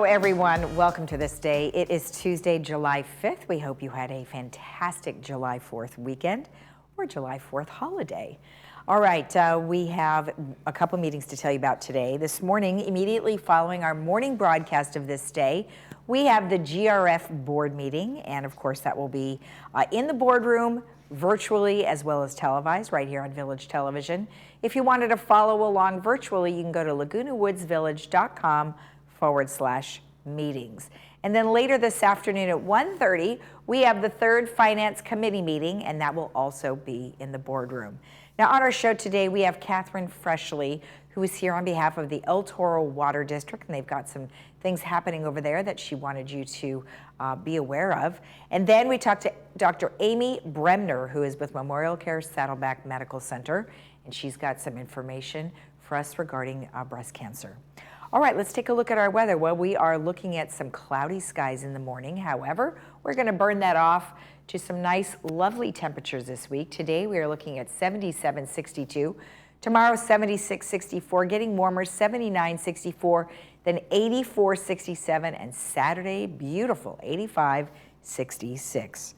Hello, everyone. Welcome to This Day. It is Tuesday, July 5th. We hope you had a fantastic July 4th weekend or July 4th holiday. All right, we have a couple meetings to tell you about today. This morning, immediately following our morning broadcast of This Day, we have the GRF board meeting, and of course that will be in the boardroom, virtually as well as televised right here on Village Television. If you wanted to follow along virtually, you can go to lagunawoodsvillage.com/meetings. And then later this afternoon at 1:30, we have the third Finance Committee meeting, and that will also be in the boardroom. Now on our show today, we have Catherine Freshley, who is here on behalf of the El Toro Water District, and they've got some things happening over there that she wanted you to be aware of. And then we talked to Dr. Amy Bremner, who is with Memorial Care Saddleback Medical Center, and she's got some information for us regarding breast cancer. All right, let's take a look at our weather. Well, we are looking at some cloudy skies in the morning. However, we're going to burn that off to some nice, lovely temperatures this week. Today, we are looking at 77, 62. Tomorrow, 76, 64, getting warmer, 79, 64, then 84, 67, and Saturday, beautiful, 85, 66.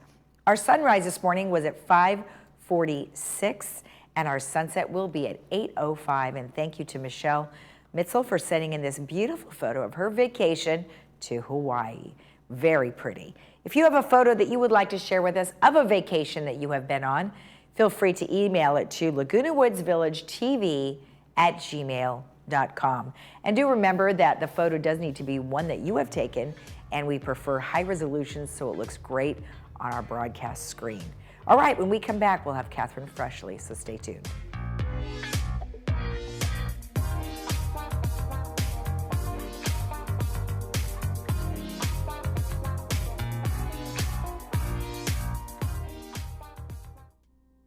Our sunrise this morning was at 5:46, and our sunset will be at 8:05. And thank you to Michelle Mitzel for sending in this beautiful photo of her vacation to Hawaii. Very pretty. If you have a photo that you would like to share with us of a vacation that you have been on, feel free to email it to lagunawoodsvillagetv@gmail.com. And do remember that the photo does need to be one that you have taken, and we prefer high resolution so it looks great on our broadcast screen. All right, when we come back, we'll have Catherine Freshley, so stay tuned.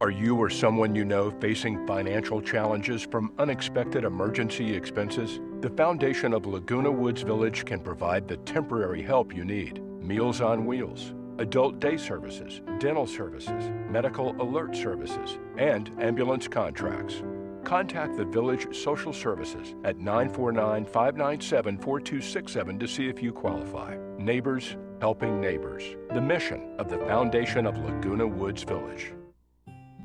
Are you or someone you know facing financial challenges from unexpected emergency expenses? The foundation of Laguna Woods Village can provide the temporary help you need. Meals on Wheels, adult day services, dental services, medical alert services, and ambulance contracts. Contact the Village Social Services at 949-597-4267 to see if you qualify. Neighbors helping neighbors. The mission of the foundation of Laguna Woods Village.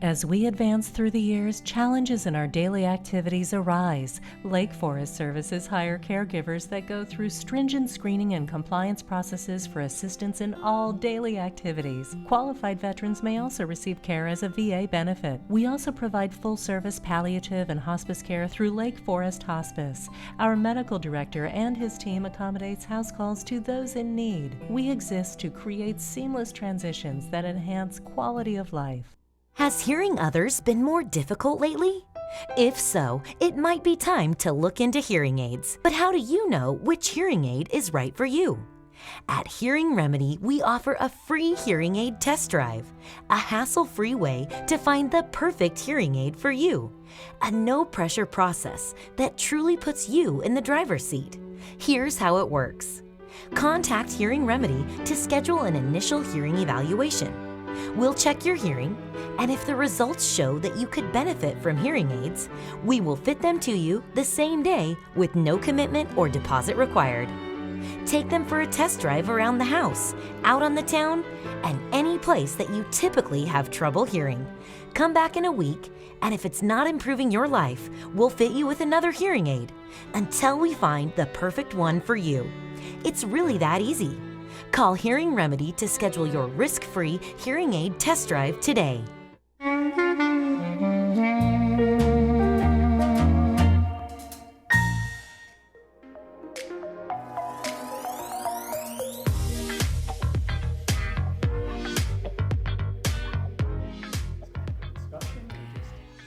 As we advance through the years, challenges in our daily activities arise. Lake Forest Services hire caregivers that go through stringent screening and compliance processes for assistance in all daily activities. Qualified veterans may also receive care as a VA benefit. We also provide full-service palliative and hospice care through Lake Forest Hospice. Our medical director and his team accommodates house calls to those in need. We exist to create seamless transitions that enhance quality of life. Has hearing others been more difficult lately? If so, it might be time to look into hearing aids. But how do you know which hearing aid is right for you? At Hearing Remedy, we offer a free hearing aid test drive, a hassle-free way to find the perfect hearing aid for you. A no-pressure process that truly puts you in the driver's seat. Here's how it works. Contact Hearing Remedy to schedule an initial hearing evaluation. We'll check your hearing, and if the results show that you could benefit from hearing aids, we will fit them to you the same day with no commitment or deposit required. Take them for a test drive around the house, out on the town, and any place that you typically have trouble hearing. Come back in a week, and if it's not improving your life, we'll fit you with another hearing aid until we find the perfect one for you. It's really that easy. Call Hearing Remedy to schedule your risk-free hearing aid test drive today.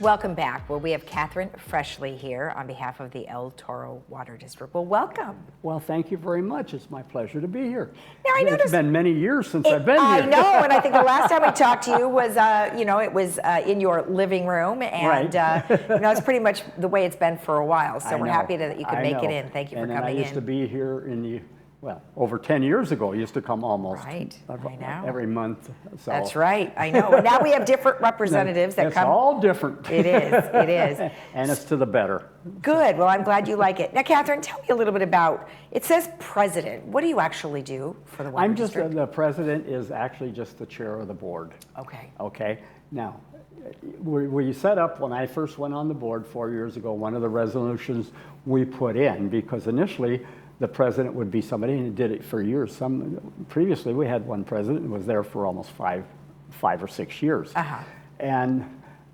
Welcome back. Well, we have Catherine Freshley here on behalf of the El Toro Water District. Well, welcome. Well, thank you very much. It's my pleasure to be here. Now, I noticed it's been many years since I've been here. I know, and I think the last time we talked to you was, it was in your living room, and right. It's pretty much the way it's been for a while. So we're happy that you could make it in. Thank you for coming in. I used to be here in the well, over 10 years ago, it used to come almost Right, I know. every month. So That's right, I know. And now we have different representatives that it's come. all different. It is, it is. And it's to the better. Good, well, I'm glad you like it. Now, Catherine, tell me a little bit about, it says president. What do you actually do for the Water I'm just, District? the president is actually just the chair of the board. Okay, Okay, now, we set up, when I first went on the board 4 years ago, one of the resolutions we put in, because initially the president would be somebody, and it did it for years. Previously we had one president who was there for almost five or 6 years. And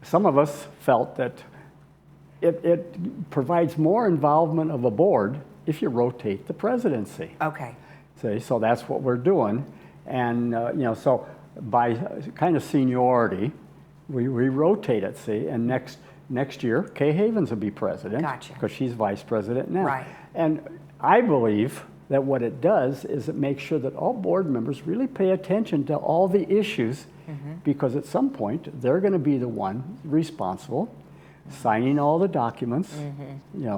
some of us felt that it provides more involvement of a board if you rotate the presidency. okay, See, so that's what we're doing. And, so by kind of seniority, we rotate it, see, and next year, Kay Havens will be president. Gotcha. Because she's vice president now. Right. And I believe that what it does is it makes sure that all board members really pay attention to all the issues, because at some point, they're going to be the one responsible, signing all the documents,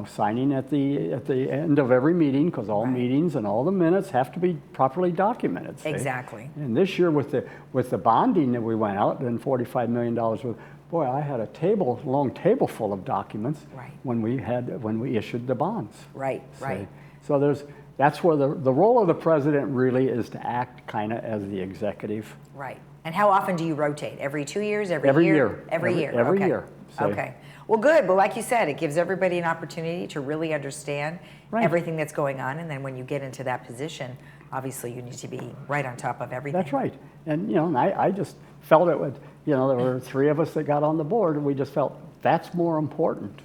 signing at the end of every meeting, because all meetings and all the minutes have to be properly documented. See? exactly. And this year with the bonding that we went out, and $45 million worth, boy, I had a long table full of documents Right. when we issued the bonds. Right, See? right. So that's where the role of the president really is to act kind of as the executive. Right. And how often do you rotate? Every 2 years? Every year. Every year. Every okay. year. So- Okay. Well, good. But like you said, it gives everybody an opportunity to really understand Right. everything that's going on. And then when you get into that position, obviously you need to be right on top of everything. That's right. And, and I just felt it would, there were 3 of us that got on the board, and we just felt that's more important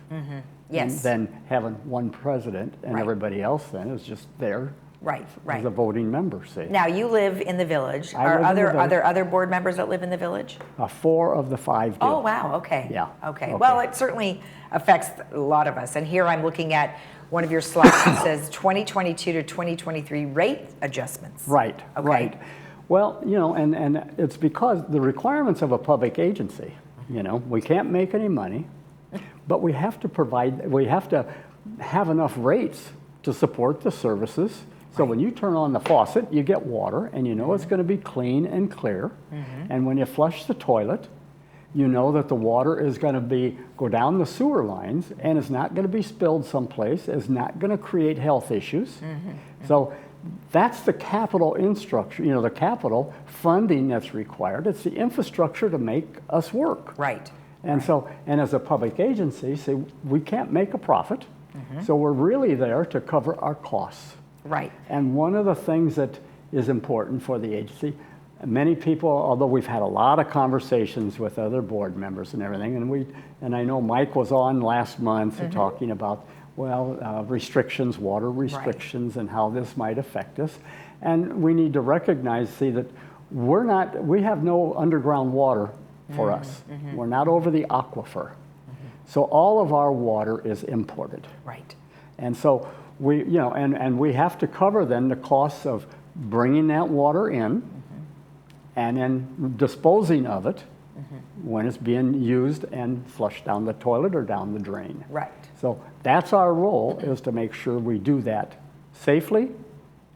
Yes. than having one president, and Right. everybody else then is just there Right, right. as a voting member, see. Now, you live in the village. I Are live in the village. there other board members that live in the village? 4 of the 5 do. Oh, wow, okay. Yeah, Okay. okay. Well, it certainly affects a lot of us. And here I'm looking at one of your slides that says 2022 to 2023 rate adjustments. Right, Okay. right. Well, and it's because the requirements of a public agency, we can't make any money, but we have to have enough rates to support the services. So when you turn on the faucet, you get water, and it's going to be clean and clear. And when you flush the toilet, you know that the water is going to go down the sewer lines, and it's not going to be spilled someplace. It's not going to create health issues. So that's the capital infrastructure, the capital funding that's required. It's the infrastructure to make us work. Right. And so, and as a public agency, see, we can't make a profit. So we're really there to cover our costs. Right. And one of the things that is important for the agency, many people, although we've had a lot of conversations with other board members and everything, and I know Mike was on last month talking about, restrictions, water restrictions, and how this might affect us. And we need to recognize, see, that we have no underground water for us. We're not over the aquifer. So all of our water is imported. Right. And so and we have to cover then the costs of bringing that water in and then disposing of it when it's being used and flushed down the toilet or down the drain. Right. So that's our role, is to make sure we do that safely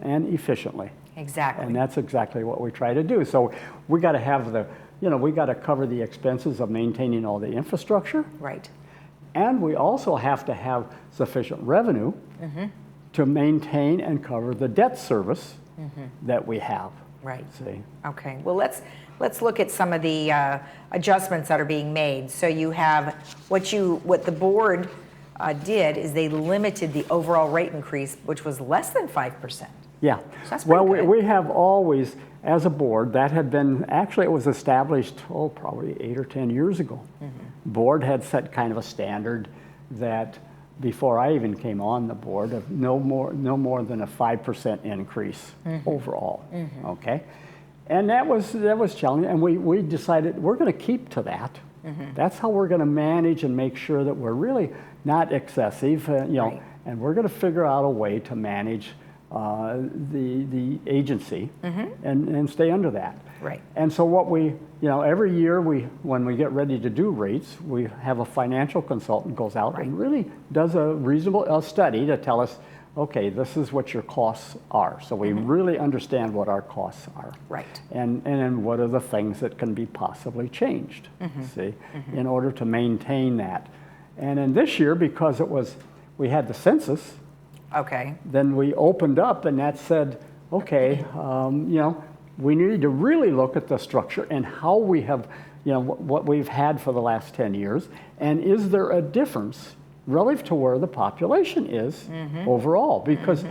and efficiently. Exactly. And that's exactly what we try to do. So we got to have we got to cover the expenses of maintaining all the infrastructure. Right. And we also have to have sufficient revenue to maintain and cover the debt service that we have. Right. See? Okay. Well, let's look at some of the adjustments that are being made. So you have what the board did is they limited the overall rate increase, which was less than 5%. Yeah. So that's pretty good. We have always, as a board, that had been, actually it was established, probably 8 or 10 years ago. Board had set kind of a standard that before I even came on the board of no more than a 5% increase overall. Okay. And that was challenging, and we decided we're going to keep to that. That's how we're going to manage and make sure that we're really not excessive, Right. and we're going to figure out a way to manage the agency and stay under that. Right. And so what every year when we get ready to do rates, we have a financial consultant goes out and really does a reasonable study to tell us, okay, this is what your costs are. So we really understand what our costs are. Right. And then what are the things that can be possibly changed, see, in order to maintain that. And in this year, because we had the census, Okay. then we opened up and that said, okay, we need to really look at the structure and how we have, what we've had for the last 10 years, and is there a difference relative to where the population is overall? Because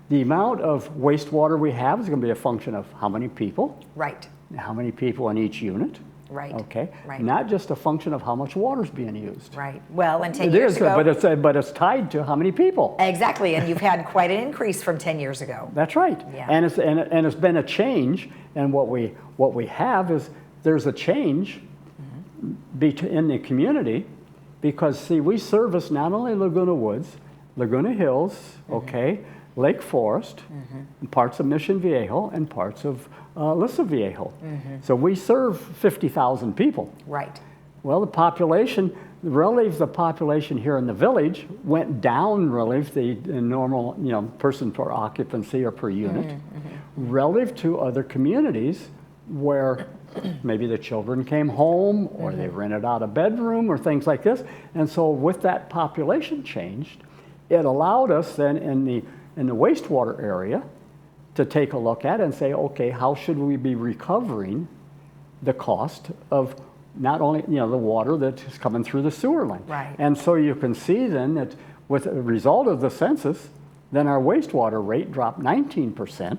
the amount of wastewater we have is going to be a function of how many people, Right. how many people in each unit, Right. okay? Right. Not just a function of how much water is being used. Right. Well, and 10 It years is, ago. but it's tied to how many people. Exactly, and you've had quite an increase from 10 years ago. That's right. Yeah. And it's been a change, and what we have is there's a change in the community, because see, we service not only Laguna Woods, Laguna Hills, okay, Lake Forest, and parts of Mission Viejo, and parts of Lissa Viejo. So we serve 50,000 people. Right. Well, the population, relative the population here in the village went down relative the normal, person per occupancy or per unit, relative to other communities where maybe the children came home or they rented out a bedroom or things like this. And so with that population changed, it allowed us then in the wastewater area to take a look at it and say, okay, how should we be recovering the cost of not only the water that is coming through the sewer line. Right. And so you can see then that with the result of the census, then our wastewater rate dropped 19%,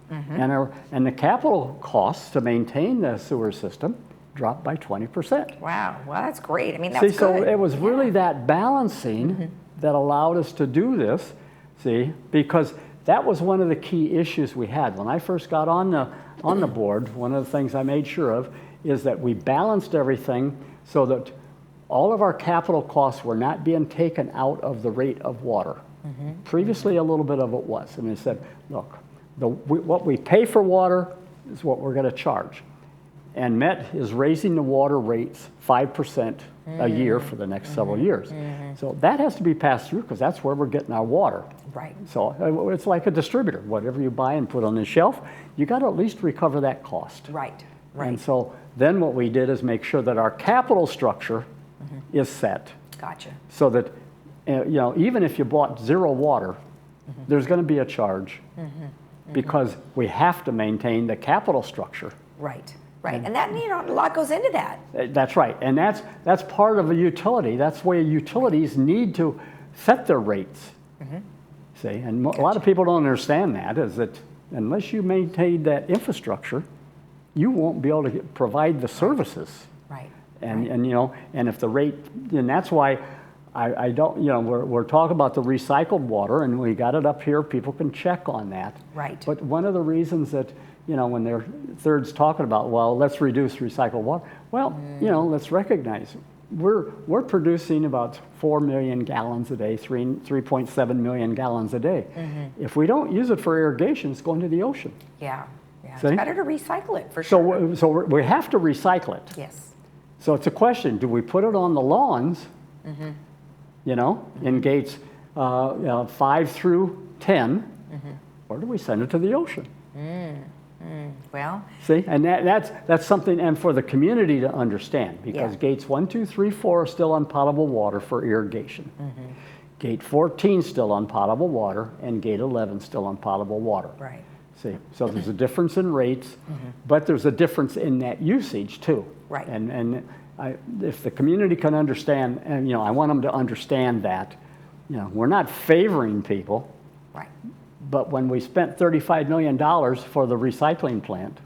and the capital costs to maintain the sewer system dropped by 20%. Wow. Well, that's great. I mean, that's See, so good. it was really that balancing that allowed us to do this, see, because that was one of the key issues we had. When I first got on the board, one of the things I made sure of is that we balanced everything so that all of our capital costs were not being taken out of the rate of water. Previously, a little bit of it was. I mean, it said, look, what we pay for water is what we're going to charge. And Met is raising the water rates 5% a year for the next several years. So that has to be passed through because that's where we're getting our water. Right. So it's like a distributor. Whatever you buy and put on the shelf, you got to at least recover that cost. Right. Right. And so then what we did is make sure that our capital structure is set Gotcha. so that, even if you bought zero water, there's going to be a charge because we have to maintain the capital structure. Right. Right. And that, a lot goes into that. That's right. And that's part of a utility. That's where utilities need to set their rates. See, and a lot of people don't understand that, is that unless you maintain that infrastructure, you won't be able to provide the services. Right. And and if the rate, and that's why I don't, we're talking about the recycled water, and we got it up here. People can check on that. Right. But one of the reasons that, when they're third's talking about, well, let's reduce recycled water. Well, let's recognize we're producing about 4 million gallons a day, 3.7 million gallons a day. If we don't use it for irrigation, it's going to the ocean. Yeah. Yeah. See? It's better to recycle it for sure. So we have to recycle it. Yes. So it's a question: do we put it on the lawns? In gates 5 through 10, or do we send it to the ocean? Well. See, and that's something, and for the community to understand, because Yeah. gates 1, 2, 3, 4 are still on potable water for irrigation. Gate 14 still on potable water, and gate 11 still on potable water. Right. See, so there's a difference in rates, but there's a difference in that usage too. Right. And if the community can understand, and I want them to understand that, we're not favoring people, Right. but when we spent $35 million for the recycling plant,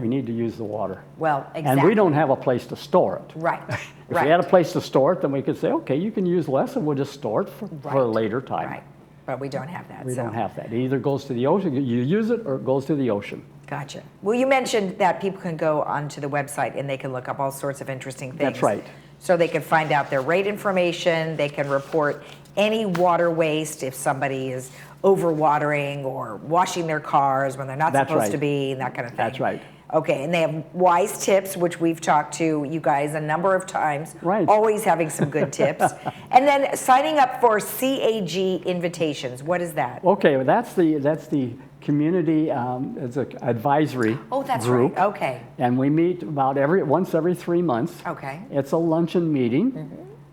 we need to use the water. Well, exactly. And we don't have a place to store it. Right. If right. we had a place to store it, then we could say, okay, you can use less, and we'll just store it for a Right. later time. Right. But we don't have that. We so. don't have that. It either goes to the ocean, you use it, or it goes to the ocean. Gotcha. Well, you mentioned that people can go onto the website and they can look up all sorts of interesting things. That's right. So they can find out their rate information. They can report any water waste if somebody is overwatering or washing their cars when they're not That's supposed right. to be, and that kind of thing. That's right. Okay, and they have wise tips, which we've talked to you guys a number of times. Right. Always having some good tips. And then signing up for CAG invitations. What is that? Okay, well, that's the community it's an advisory Oh, that's group. right. Okay. And we meet about once every 3 months. Okay. It's a luncheon meeting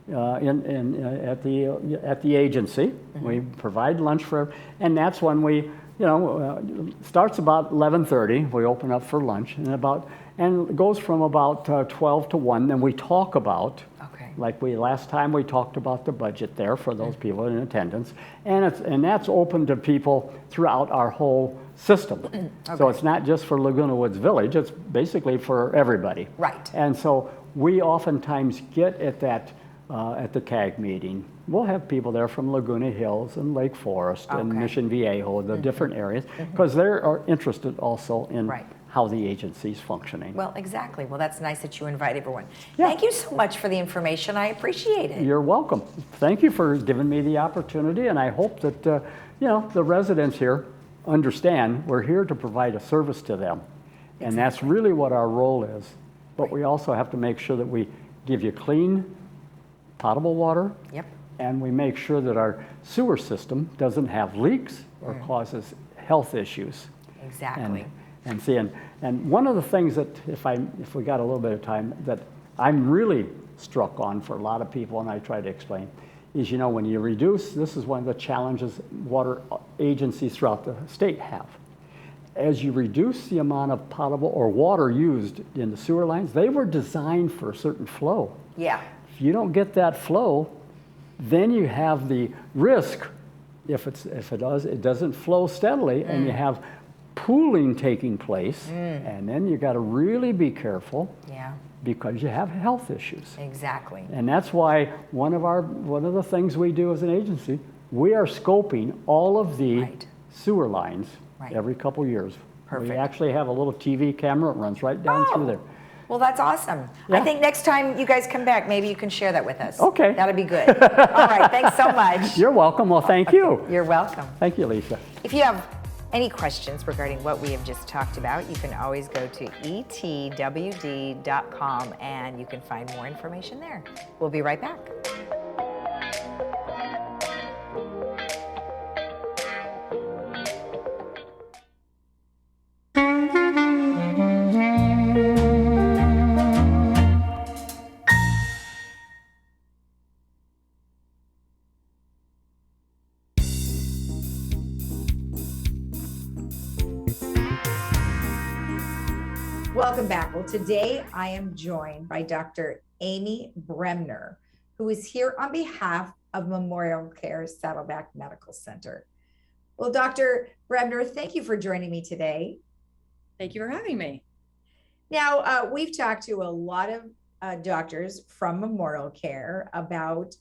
at the agency. We provide lunch and that's when we, starts about 11:30. We open up for lunch, and it goes from about 12 to 1. Then we talk about. Okay. Like last time we talked about the budget there for those people in attendance, and that's open to people throughout our whole system. So it's not just for Laguna Woods Village; it's basically for everybody. Right. And so we oftentimes get at that at the CAG meeting. We'll have people there from Laguna Hills and Lake Forest and Okay. Mission Viejo, the different areas, because they are interested also in Right. how the agency's functioning. Well, exactly. Well, that's nice that you invite everyone. Yeah. Thank you so much for the information. I appreciate it. You're welcome. Thank you for giving me the opportunity, and I hope that the residents here understand we're here to provide a service to them, and that's really what our role is. But we also have to make sure that we give you clean, potable water, Yep. and we make sure that our sewer system doesn't have leaks or causes health issues. Exactly. And see, and one of the things that, if we got a little bit of time, that I'm really struck on for a lot of people, and I try to explain, is when you reduce, this is one of the challenges water agencies throughout the state have. As you reduce the amount of potable or water used in the sewer lines, they were designed for a certain flow. Yeah. If you don't get that flow, then you have the risk, if it doesn't flow steadily, and you have pooling taking place, and then you got to really be careful Yeah. because you have health issues. Exactly. And that's why one of the things we do as an agency, we are scoping all of the Right. sewer lines Right. every couple years. Perfect. We actually have a little TV camera that runs right down through there. Well, that's awesome. Yeah. I think next time you guys come back, maybe you can share that with us. Okay. That'd be good. All right. Thanks so much. You're welcome. Well, thank you. You're welcome. Thank you, Lisa. If you have any questions regarding what we have just talked about, you can always go to etwd.com and you can find more information there. We'll be right back. Welcome back. Well, today I am joined by Dr. Amy Bremner, who is here on behalf of Memorial Care Saddleback Medical Center. Well, Dr. Bremner, thank you for joining me today. Thank you for having me. Now, we've talked to a lot of doctors from Memorial Care about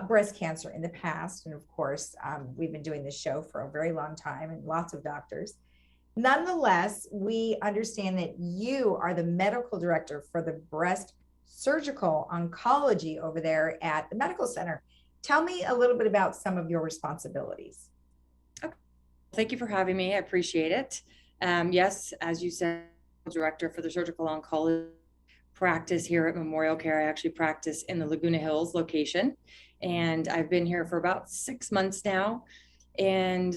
breast cancer in the past. And of course, we've been doing this show for a very long time and lots of doctors. Nonetheless, we understand that you are the medical director for the breast surgical oncology over there at the medical center. Tell me a little bit about some of your responsibilities. Okay. Thank you for having me. I appreciate it. Yes, as you said, director for the surgical oncology practice here at Memorial Care. I actually practice in the Laguna Hills location, and I've been here for about 6 months now, and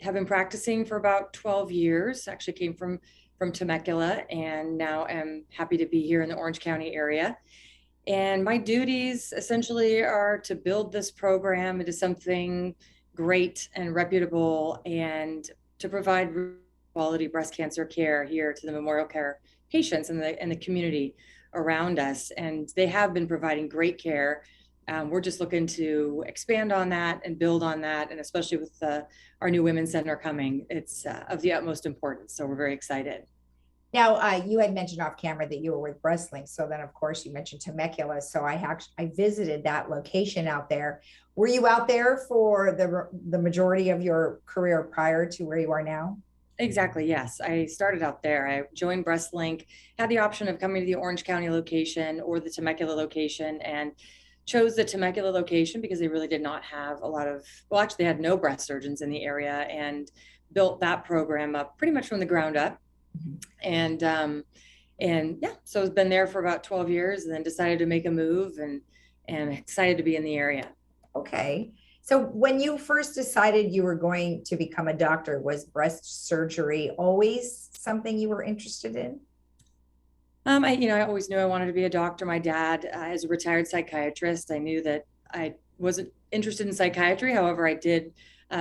have been practicing for about 12 years. Actually came from Temecula, and now am happy to be here in the Orange County area. And my duties essentially are to build this program into something great and reputable, and to provide quality breast cancer care here to the Memorial Care patients and the community around us. And they have been providing great care. We're just looking to expand on that and build on that. And especially with our new women's center coming, it's of the utmost importance. So we're very excited. Now, you had mentioned off camera that you were with Breastlink. So then, of course, you mentioned Temecula. So I visited that location out there. Were you out there for the majority of your career prior to where you are now? Exactly. Yes. I started out there. I joined Breastlink, had the option of coming to the Orange County location or the Temecula location, and chose the Temecula location because they really did not have a lot of, well, actually they had no breast surgeons in the area, and built that program up pretty much from the ground up. And yeah, so I've been there for about 12 years, and then decided to make a move, and excited to be in the area. Okay. So when you first decided you were going to become a doctor, was breast surgery always something you were interested in? I always knew I wanted to be a doctor. My dad is a retired psychiatrist. I knew that I wasn't interested in psychiatry. However, I did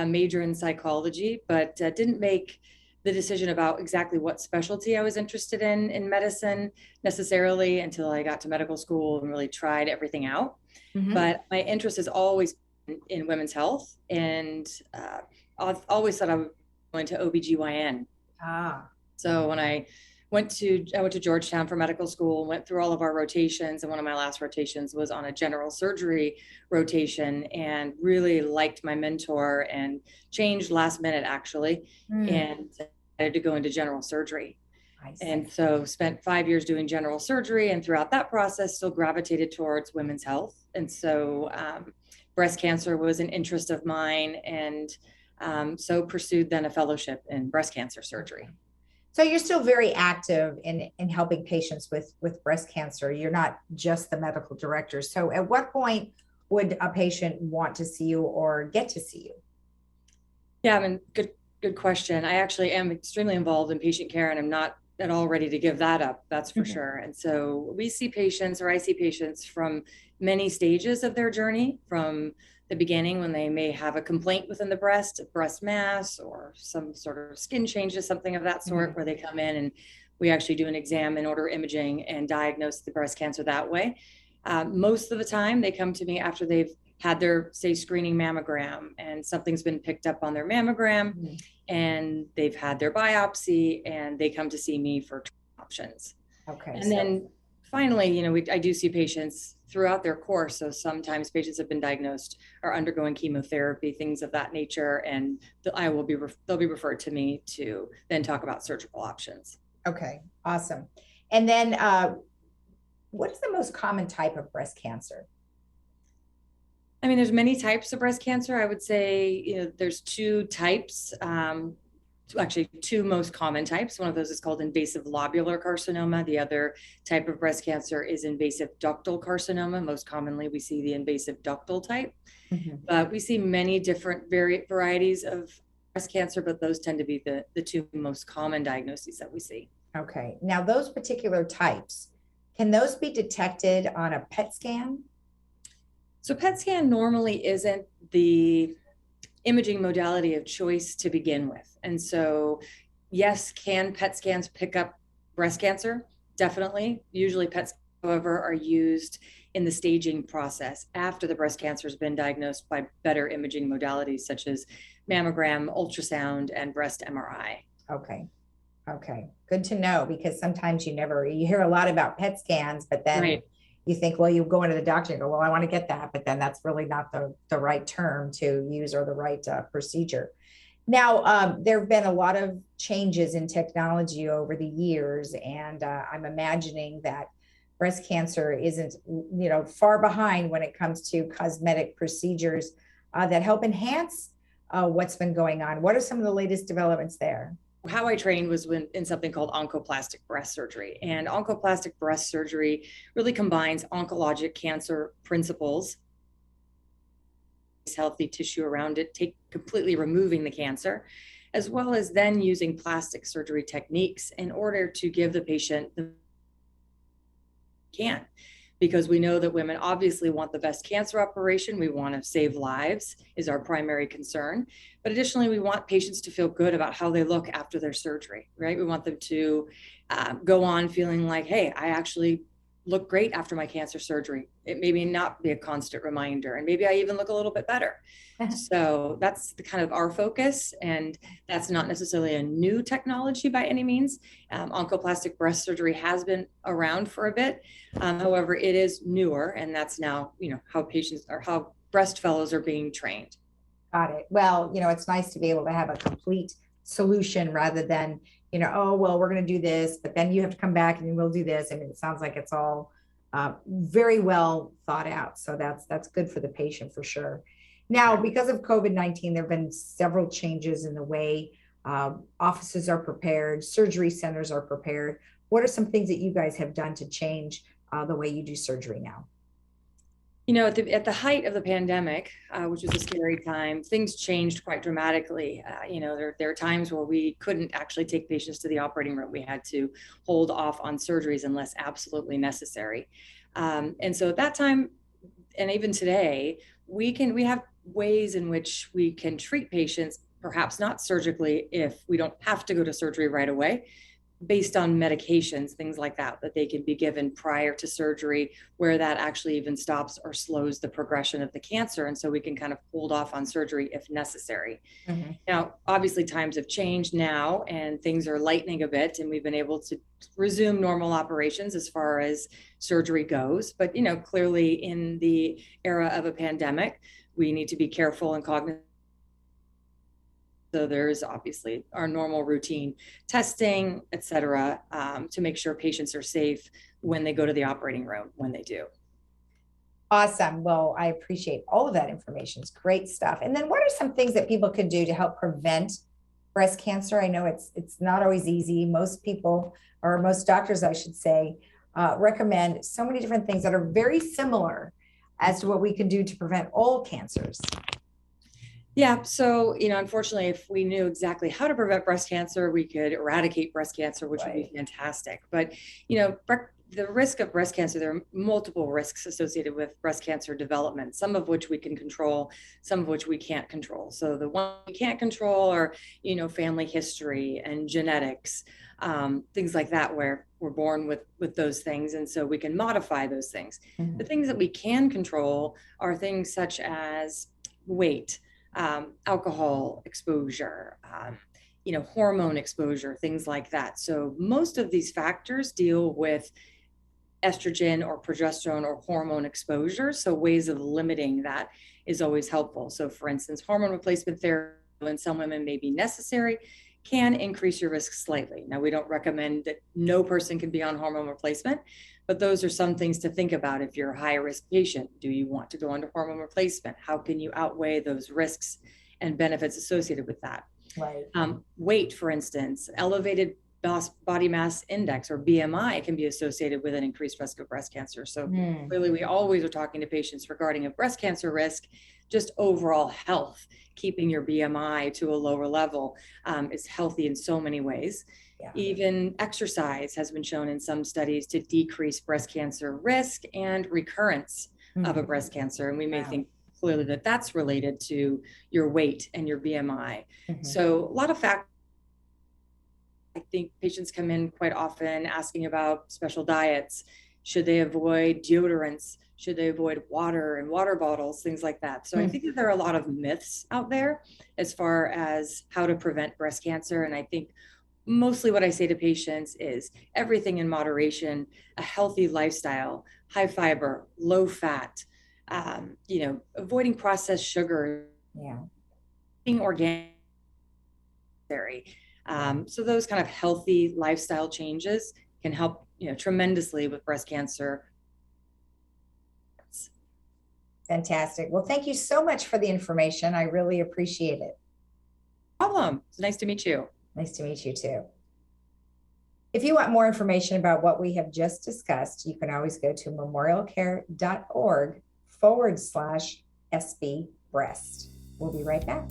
major in psychology, but didn't make the decision about exactly what specialty I was interested in medicine necessarily until I got to medical school and really tried everything out. Mhm. But my interest has always been in women's health, and I've always thought I was going to OBGYN. Ah, So when I went to Georgetown for medical school, went through all of our rotations, and one of my last rotations was on a general surgery rotation, and really liked my mentor and changed last minute actually, and decided to go into general surgery. I see. And so spent 5 years doing general surgery, and throughout that process still gravitated towards women's health. And so breast cancer was an interest of mine, and so pursued then a fellowship in breast cancer surgery. So you're still very active in helping patients with breast cancer. You're not just the medical director. So at what point would a patient want to see you or get to see you? Yeah, I mean, good question. I actually am extremely involved in patient care, and I'm not at all ready to give that up, that's for sure. And so we see patients, or I see patients from many stages of their journey, from the beginning when they may have a complaint within the breast, a breast mass, or some sort of skin changes, something of that sort, where they come in and we actually do an exam and order imaging and diagnose the breast cancer that way. Most of the time they come to me after they've had their, say, screening mammogram, and something's been picked up on their mammogram, and they've had their biopsy, and they come to see me for options. Okay. And then finally, I do see patients throughout their course. So sometimes patients have been diagnosed or undergoing chemotherapy, things of that nature, and they'll be referred to me to then talk about surgical options. Okay, awesome. And then what is the most common type of breast cancer? I mean, there's many types of breast cancer. I would say, there's two types, actually two most common types. One of those is called invasive lobular carcinoma. The other type of breast cancer is invasive ductal carcinoma. Most commonly, we see the invasive ductal type. But we see many different varieties of breast cancer, but those tend to be the two most common diagnoses that we see. Okay, now those particular types, can those be detected on a PET scan? So PET scan normally isn't the imaging modality of choice to begin with. And so, yes, can PET scans pick up breast cancer? Definitely. Usually PET, however, are used in the staging process after the breast cancer has been diagnosed by better imaging modalities such as mammogram, ultrasound, and breast MRI. Okay. Okay. Good to know, because sometimes you hear a lot about PET scans, but then you think, well, you go into the doctor and go, well, I want to get that, but then that's really not the right term to use or the right procedure. Now, there have been a lot of changes in technology over the years, and I'm imagining that breast cancer isn't, far behind when it comes to cosmetic procedures that help enhance what's been going on. What are some of the latest developments there? How I trained was in something called oncoplastic breast surgery. And oncoplastic breast surgery really combines oncologic cancer principles, healthy tissue around it, completely removing the cancer, as well as then using plastic surgery techniques in order to give the patient the can. Because we know that women obviously want the best cancer operation. We want to save lives is our primary concern. But additionally, we want patients to feel good about how they look after their surgery, right? We want them to go on feeling like, hey, I actually look great after my cancer surgery. It maybe not be a constant reminder, and maybe I even look a little bit better. So that's the kind of our focus, and that's not necessarily a new technology by any means. Oncoplastic breast surgery has been around for a bit. However, it is newer, and that's now, how patients or how breast fellows are being trained. Got it. Well, it's nice to be able to have a complete solution rather than, oh, well, we're going to do this, but then you have to come back and we'll do this. I mean, it sounds like it's all very well thought out. So that's good for the patient for sure. Now, because of COVID-19, there have been several changes in the way offices are prepared, surgery centers are prepared. What are some things that you guys have done to change the way you do surgery now? At the height of the pandemic, which was a scary time, things changed quite dramatically. There are times where we couldn't actually take patients to the operating room. We had to hold off on surgeries unless absolutely necessary. And so at that time, and even today, we have ways in which we can treat patients, perhaps not surgically if we don't have to go to surgery right away, based on medications, things like that they can be given prior to surgery, where that actually even stops or slows the progression of the cancer. And so we can kind of hold off on surgery if necessary. Mm-hmm. Now, obviously times have changed now and things are lightening a bit, and we've been able to resume normal operations as far as surgery goes. But, clearly in the era of a pandemic, we need to be careful and cognizant. So there's obviously our normal routine testing, et cetera, to make sure patients are safe when they go to the operating room, when they do. Awesome. Well, I appreciate all of that information. It's great stuff. And then what are some things that people can do to help prevent breast cancer? I know it's not always easy. Most people, or most doctors, I should say, recommend so many different things that are very similar as to what we can do to prevent all cancers. Yeah. So, unfortunately, if we knew exactly how to prevent breast cancer, we could eradicate breast cancer, which would be fantastic. But, the risk of breast cancer, there are multiple risks associated with breast cancer development, some of which we can control, some of which we can't control. So the one we can't control are, family history and genetics, things like that, where we're born with those things. And so we can modify those things. Mm-hmm. The things that we can control are things such as weight, alcohol exposure, hormone exposure, things like that. So most of these factors deal with estrogen or progesterone or hormone exposure. So ways of limiting that is always helpful. So for instance, hormone replacement therapy in some women may be necessary, can increase your risk slightly. Now, we don't recommend that no person can be on hormone replacement, but those are some things to think about if you're a high risk patient. Do you want to go under hormone replacement? How can you outweigh those risks and benefits associated with that? Right. Weight, for instance, elevated body mass index or BMI can be associated with an increased risk of breast cancer. So clearly we always are talking to patients regarding a breast cancer risk. Just overall health, keeping your BMI to a lower level is healthy in so many ways. Yeah. Even exercise has been shown in some studies to decrease breast cancer risk and recurrence of a breast cancer. And we may think clearly that that's related to your weight and your BMI. So a lot of factors. I think patients come in quite often asking about special diets. Should they avoid deodorants? Should they avoid water and water bottles, things like that? So I think that there are a lot of myths out there as far as how to prevent breast cancer. And I think mostly what I say to patients is everything in moderation, a healthy lifestyle, high fiber, low fat, avoiding processed sugar, being organic. So those kind of healthy lifestyle changes can help, tremendously with breast cancer. Fantastic. Well, thank you so much for the information. I really appreciate it. No problem. It's nice to meet you. Nice to meet you too. If you want more information about what we have just discussed, you can always go to memorialcare.org/SB breast. We'll be right back.